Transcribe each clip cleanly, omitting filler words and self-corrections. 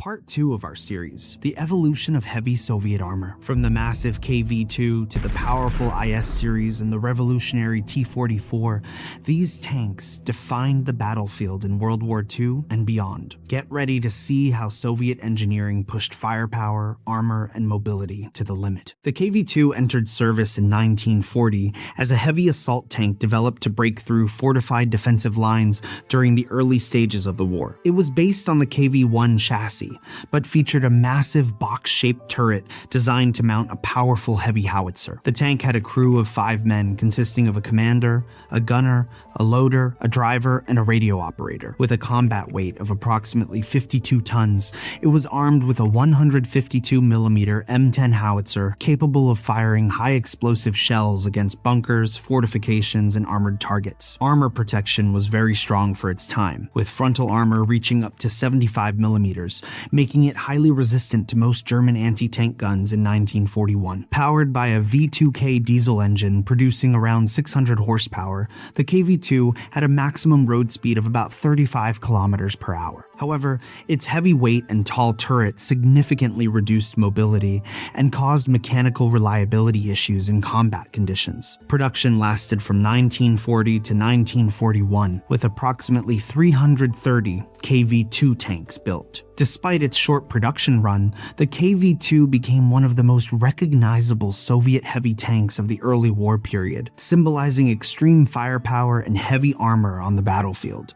Part 2 of our series, the evolution of heavy Soviet armor. From the massive KV-2 to the powerful IS series and the revolutionary T-44, these tanks defined the battlefield in World War II and beyond. Get ready to see how Soviet engineering pushed firepower, armor, and mobility to the limit. The KV-2 entered service in 1940 as a heavy assault tank developed to break through fortified defensive lines during the early stages of the war. It was based on the KV-1 chassis, but featured a massive box-shaped turret designed to mount a powerful heavy howitzer. The tank had a crew of 5 men consisting of a commander, a gunner, a loader, a driver, and a radio operator. With a combat weight of approximately 52 tons, it was armed with a 152mm M10 howitzer capable of firing high-explosive shells against bunkers, fortifications, and armored targets. Armor protection was very strong for its time, with frontal armor reaching up to 75mm, making it highly resistant to most German anti-tank guns in 1941. Powered by a V2K diesel engine producing around 600 horsepower, the KV-2 had a maximum road speed of about 35 kilometers per hour. However, its heavy weight and tall turret significantly reduced mobility and caused mechanical reliability issues in combat conditions. Production lasted from 1940 to 1941, with approximately 330 KV-2 tanks built. Despite its short production run, the KV-2 became one of the most recognizable Soviet heavy tanks of the early war period, symbolizing extreme firepower and heavy armor on the battlefield.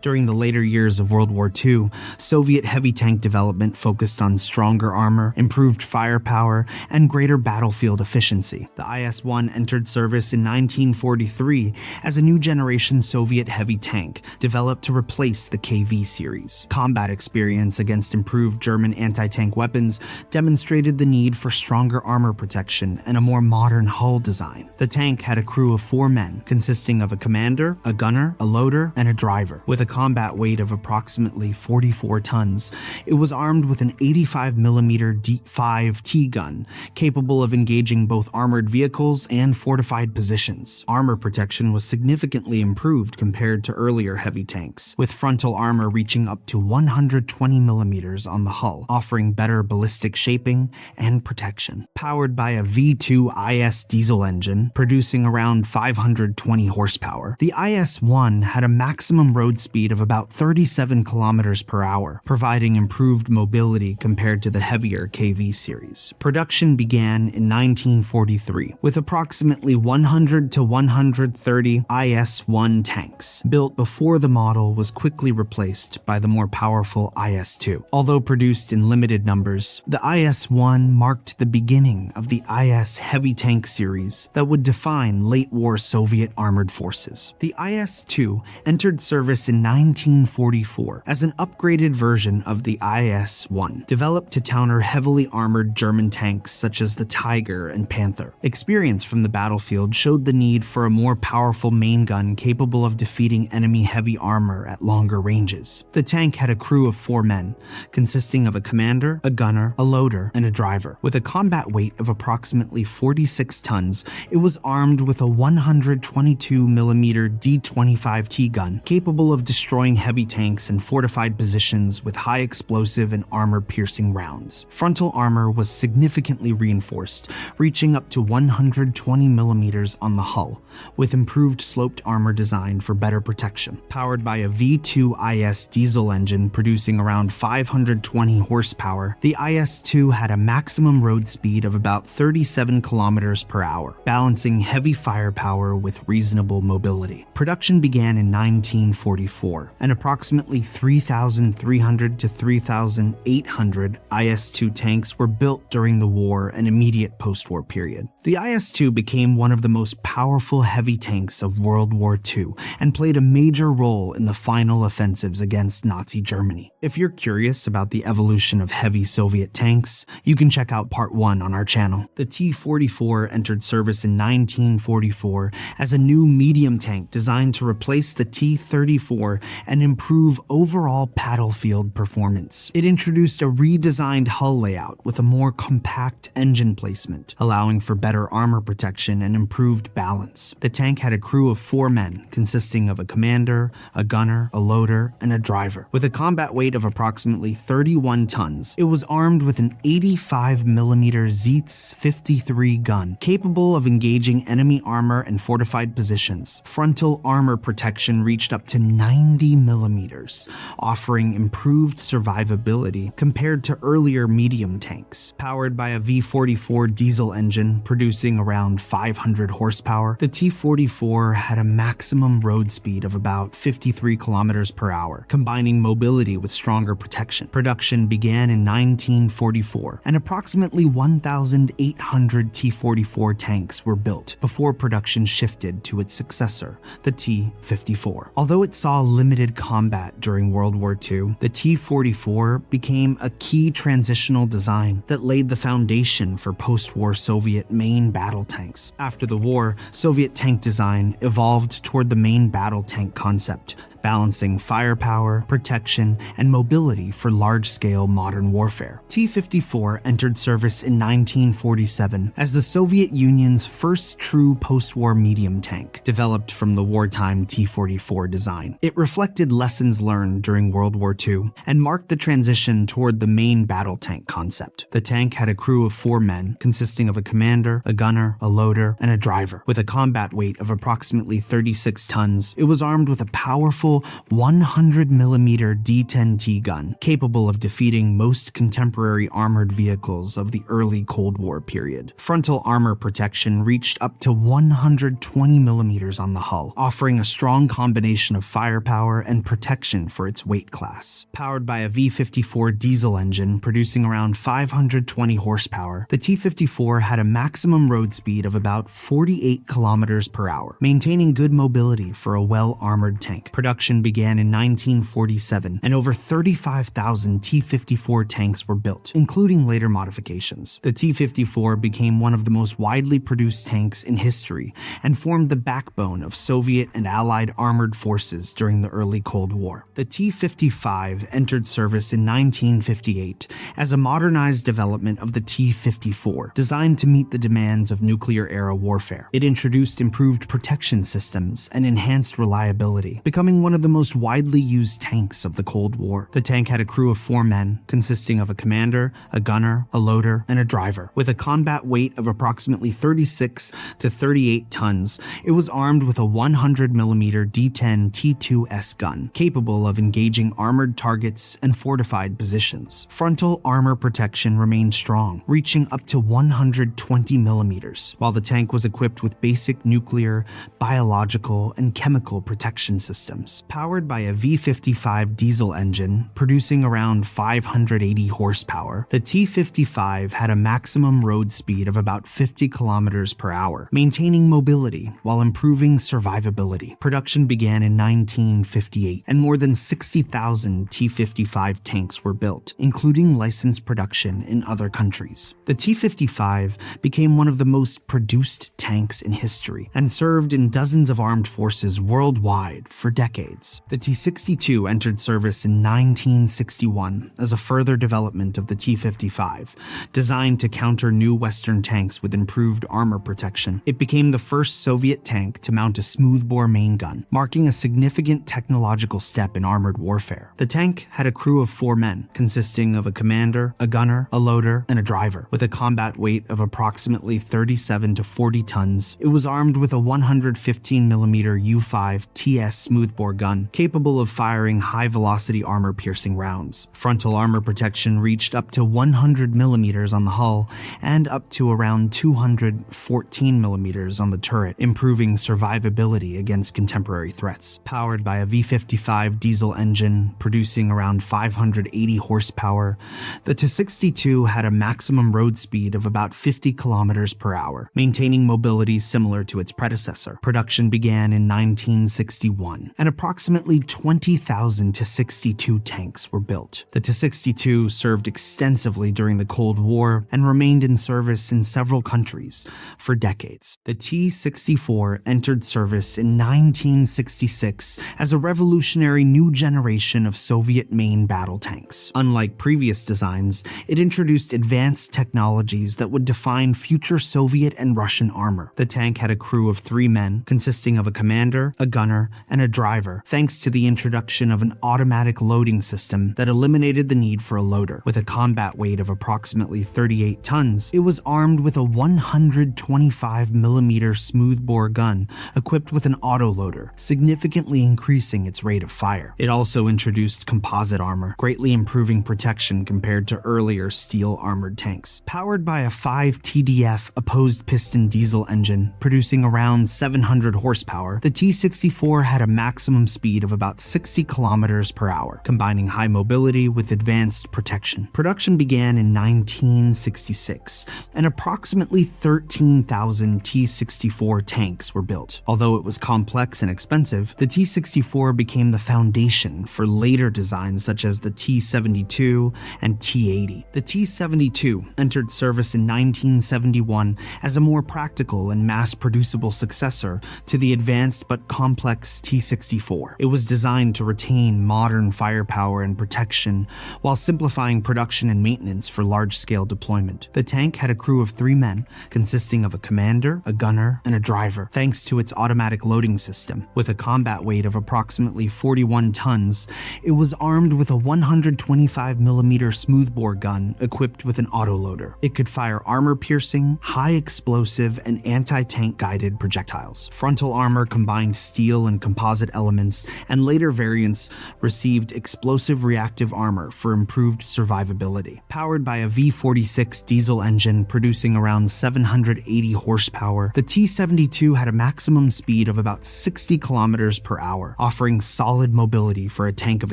During the later years of World War II, Soviet heavy tank development focused on stronger armor, improved firepower, and greater battlefield efficiency. The IS-1 entered service in 1943 as a new generation Soviet heavy tank developed to replace the KV series. Combat experience against improved German anti-tank weapons demonstrated the need for stronger armor protection and a more modern hull design. The tank had a crew of 4 men, consisting of a commander, a gunner, a loader, and a driver. With a combat weight of approximately 44 tons, it was armed with an 85mm D5T gun, capable of engaging both armored vehicles and fortified positions. Armor protection was significantly improved compared to earlier heavy tanks, with frontal armor reaching up to 120mm on the hull, offering better ballistic shaping and protection. Powered by a V2 diesel engine, producing around 520 horsepower, the IS-1 had a maximum road speed of about 37 kilometers per hour, providing improved mobility compared to the heavier KV series. Production began in 1943, with approximately 100 to 130 IS-1 tanks, built before the model was quickly replaced by the more powerful IS-2. Although produced in limited numbers, the IS-1 marked the beginning of the IS heavy tank series that would define late-war Soviet armored forces. The IS-2 entered service in 1944 as an upgraded version of the IS-1, developed to counter heavily armored German tanks such as the Tiger and Panther. Experience from the battlefield showed the need for a more powerful main gun capable of defeating enemy heavy armor at longer ranges. The tank had a crew of 4 men, consisting of a commander, a gunner, a loader, and a driver. With a combat weight of approximately 46 tons, it was armed with a 122mm D25T gun, capable of destroying heavy tanks and fortified positions with high explosive and armor-piercing rounds. Frontal armor was significantly reinforced, reaching up to 120mm on the hull, with improved sloped armor design for better protection. Powered by a V2 diesel engine producing around 520 horsepower, the IS-2 had a maximum road speed of about 37 kilometers per hour, balancing heavy firepower with reasonable mobility. Production began in 1944, and approximately 3,300 to 3,800 IS-2 tanks were built during the war and immediate post-war period. The IS-2 became one of the most powerful heavy tanks of World War II and played a major role in the final offensives against Nazi Germany. If you're curious about the evolution of heavy Soviet tanks, you can check out part 1 on our channel. The T-44 entered service in 1944 as a new medium tank designed to replace the T-34 and improve overall battlefield performance. It introduced a redesigned hull layout with a more compact engine placement, allowing for better better armor protection and improved balance. The tank had a crew of 4 men, consisting of a commander, a gunner, a loader, and a driver. With a combat weight of approximately 31 tons, it was armed with an 85mm Zeitz 53 gun, capable of engaging enemy armor and fortified positions. Frontal armor protection reached up to 90mm, offering improved survivability compared to earlier medium tanks. Powered by a V44 diesel engine producing around 500 horsepower, the T-44 had a maximum road speed of about 53 kilometers per hour, combining mobility with stronger protection. Production began in 1944, and approximately 1,800 T-44 tanks were built before production shifted to its successor, the T-54. Although it saw limited combat during World War II, the T-44 became a key transitional design that laid the foundation for post-war Soviet main battle tanks. After the war, Soviet tank design evolved toward the main battle tank concept, balancing firepower, protection, and mobility for large-scale modern warfare. T-54 entered service in 1947 as the Soviet Union's first true post-war medium tank, developed from the wartime T-44 design. It reflected lessons learned during World War II and marked the transition toward the main battle tank concept. The tank had a crew of 4 men, consisting of a commander, a gunner, a loader, and a driver. With a combat weight of approximately 36 tons, it was armed with a powerful 100mm D-10T gun, capable of defeating most contemporary armored vehicles of the early Cold War period. Frontal armor protection reached up to 120mm on the hull, offering a strong combination of firepower and protection for its weight class. Powered by a V54 diesel engine producing around 520 horsepower, the T-54 had a maximum road speed of about 48 kilometers per hour, maintaining good mobility for a well-armored tank. Production began in 1947, and over 35,000 T-54 tanks were built, including later modifications. The T-54 became one of the most widely produced tanks in history and formed the backbone of Soviet and Allied armored forces during the early Cold War. The T-55 entered service in 1958 as a modernized development of the T-54, designed to meet the demands of nuclear-era warfare. It introduced improved protection systems and enhanced reliability, becoming one of the most widely used tanks of the Cold War. The tank had a crew of 4 men, consisting of a commander, a gunner, a loader, and a driver. With a combat weight of approximately 36 to 38 tons, it was armed with a 100mm D-10 T2S gun, capable of engaging armored targets and fortified positions. Frontal armor protection remained strong, reaching up to 120mm, while the tank was equipped with basic nuclear, biological, and chemical protection systems. Powered by a V55 diesel engine producing around 580 horsepower, the T-55 had a maximum road speed of about 50 kilometers per hour, maintaining mobility while improving survivability. Production began in 1958, and more than 60,000 T-55 tanks were built, including licensed production in other countries. The T-55 became one of the most produced tanks in history and served in dozens of armed forces worldwide for decades. The T-62 entered service in 1961 as a further development of the T-55, designed to counter new Western tanks with improved armor protection. It became the first Soviet tank to mount a smoothbore main gun, marking a significant technological step in armored warfare. The tank had a crew of 4 men, consisting of a commander, a gunner, a loader, and a driver. With a combat weight of approximately 37 to 40 tons, it was armed with a 115mm U-5 TS smoothbore gun, capable of firing high-velocity armor-piercing rounds. Frontal armor protection reached up to 100mm on the hull and up to around 214mm on the turret, improving survivability against contemporary threats. Powered by a V55 diesel engine producing around 580 horsepower, the T-62 had a maximum road speed of about 50 kilometers per hour, maintaining mobility similar to its predecessor. Production began in 1961, and approximately 20,000 T-62 tanks were built. The T-62 served extensively during the Cold War and remained in service in several countries for decades. The T-64 entered service in 1966 as a revolutionary new generation of Soviet main battle tanks. Unlike previous designs, it introduced advanced technologies that would define future Soviet and Russian armor. The tank had a crew of 3 men, consisting of a commander, a gunner, and a driver, thanks to the introduction of an automatic loading system that eliminated the need for a loader. With a combat weight of approximately 38 tons, it was armed with a 125mm smoothbore gun equipped with an autoloader, significantly increasing its rate of fire. It also introduced composite armor, greatly improving protection compared to earlier steel-armored tanks. Powered by a 5 TDF opposed piston diesel engine, producing around 700 horsepower, the T-64 had a maximum speed of about 60 kilometers per hour, combining high mobility with advanced protection. Production began in 1966, and approximately 13,000 T-64 tanks were built. Although it was complex and expensive, the T-64 became the foundation for later designs such as the T-72 and T-80. The T-72 entered service in 1971 as a more practical and mass-producible successor to the advanced but complex T-64. It was designed to retain modern firepower and protection while simplifying production and maintenance for large-scale deployment. The tank had a crew of 3 men, consisting of a commander, a gunner, and a driver, thanks to its automatic loading system. With a combat weight of approximately 41 tons, it was armed with a 125mm smoothbore gun equipped with an autoloader. It could fire armor-piercing, high-explosive, and anti-tank guided projectiles. Frontal armor combined steel and composite elements, and later variants received explosive reactive armor for improved survivability. Powered by a V46 diesel engine producing around 780 horsepower, the T-72 had a maximum speed of about 60 kilometers per hour, offering solid mobility for a tank of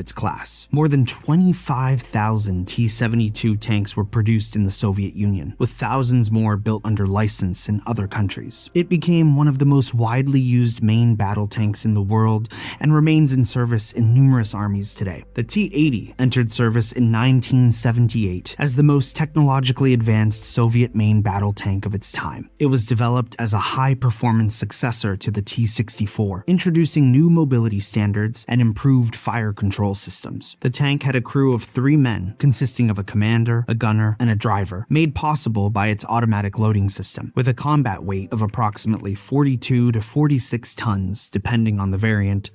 its class. More than 25,000 T-72 tanks were produced in the Soviet Union, with thousands more built under license in other countries. It became one of the most widely used main battle tanks in the world and remains in service in numerous armies today. The T-80 entered service in 1978 as the most technologically advanced Soviet main battle tank of its time. It was developed as a high-performance successor to the T-64, introducing new mobility standards and improved fire control systems. The tank had a crew of 3 men, consisting of a commander, a gunner, and a driver, made possible by its automatic loading system. With a combat weight of approximately 42 to 46 tons, depending on the variant,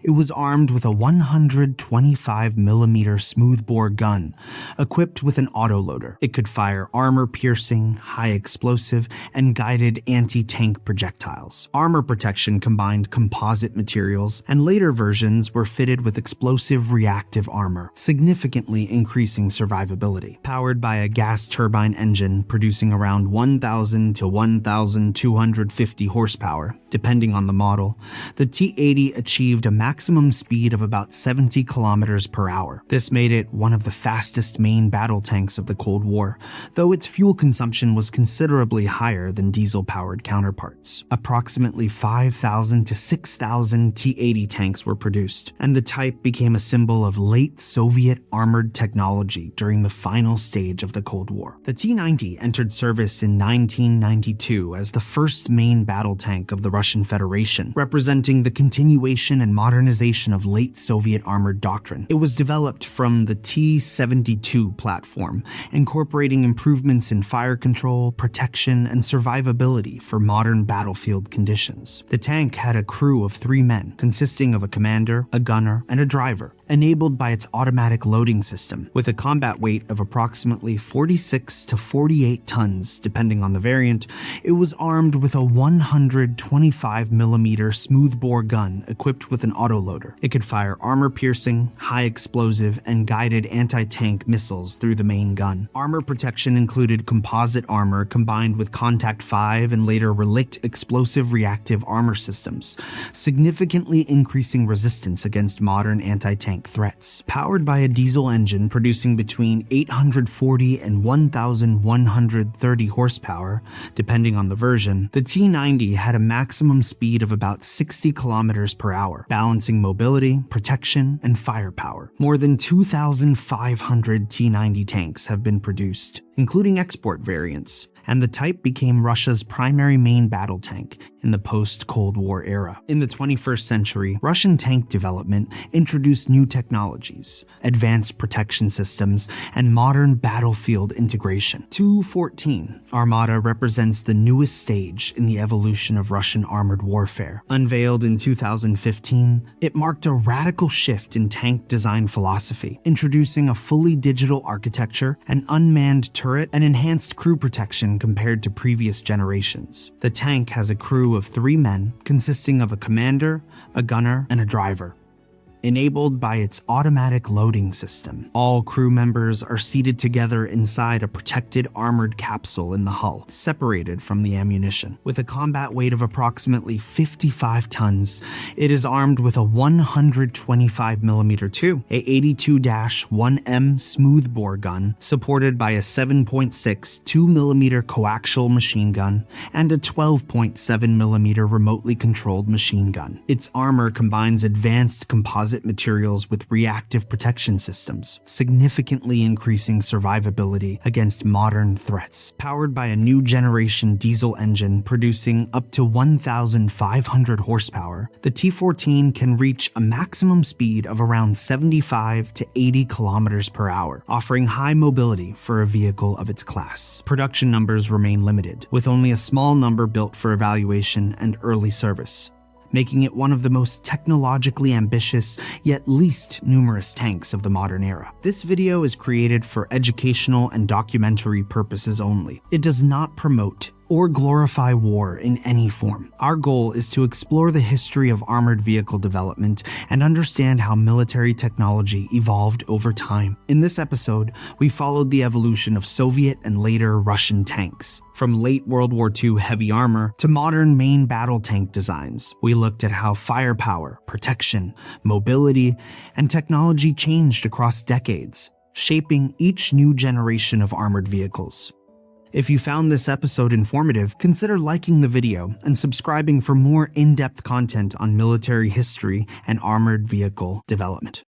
it was armed with a 125mm smoothbore gun, equipped with an autoloader. It could fire armor-piercing, high-explosive, and guided anti-tank projectiles. Armor protection combined composite materials, and later versions were fitted with explosive reactive armor, significantly increasing survivability. Powered by a gas turbine engine producing around 1,000 to 1,250 horsepower, depending on the model, the T-80 achieved a maximum speed of about 70 kilometers per hour. This made it one of the fastest main battle tanks of the Cold War, though its fuel consumption was considerably higher than diesel-powered counterparts. Approximately 5,000 to 6,000 T-80 tanks were produced, and the type became a symbol of late Soviet armored technology during the final stage of the Cold War. The T-90 entered service in 1992 as the first main battle tank of the Russian Federation, representing the continuation and modernization of late Soviet armored doctrine. It was developed from the T-72 platform, incorporating improvements in fire control, protection, and survivability for modern battlefield conditions. The tank had a crew of 3 men, consisting of a commander, a gunner, and a driver, enabled by its automatic loading system. With a combat weight of approximately 46 to 48 tons, depending on the variant, it was armed with a 125mm smoothbore gun equipped with an autoloader. It could fire armor-piercing, high-explosive, and guided anti-tank missiles through the main gun. Armor protection included composite armor combined with Contact 5 and later Relict explosive reactive armor systems, significantly increasing resistance against modern anti-tank tank threats. Powered by a diesel engine producing between 840 and 1,130 horsepower, depending on the version, the T-90 had a maximum speed of about 60 kilometers per hour, balancing mobility, protection, and firepower. More than 2,500 T-90 tanks have been produced, including export variants, and the type became Russia's primary main battle tank in the post-Cold War era. In the 21st century, Russian tank development introduced new technologies, advanced protection systems, and modern battlefield integration. T-14 Armata represents the newest stage in the evolution of Russian armored warfare. Unveiled in 2015, it marked a radical shift in tank design philosophy, introducing a fully digital architecture, an unmanned turret, and enhanced crew protection compared to previous generations. The tank has a crew of 3 men, consisting of a commander, a gunner, and a driver. Enabled by its automatic loading system, all crew members are seated together inside a protected armored capsule in the hull, separated from the ammunition. With a combat weight of approximately 55 tons, it is armed with a 125mm /2, a 82-1M smoothbore gun, supported by a 7.6 2mm coaxial machine gun, and a 12.7mm remotely controlled machine gun. Its armor combines advanced composite materials with reactive protection systems, significantly increasing survivability against modern threats. Powered by a new generation diesel engine producing up to 1,500 horsepower, the T-14 can reach a maximum speed of around 75 to 80 kilometers per hour, offering high mobility for a vehicle of its class. Production numbers remain limited, with only a small number built for evaluation and early service, making it one of the most technologically ambitious yet least numerous tanks of the modern era. This video is created for educational and documentary purposes only. It does not promote or glorify war in any form. Our goal is to explore the history of armored vehicle development and understand how military technology evolved over time. In this episode, we followed the evolution of Soviet and later Russian tanks. From late World War II heavy armor to modern main battle tank designs, we looked at how firepower, protection, mobility, and technology changed across decades, shaping each new generation of armored vehicles. If you found this episode informative, consider liking the video and subscribing for more in-depth content on military history and armored vehicle development.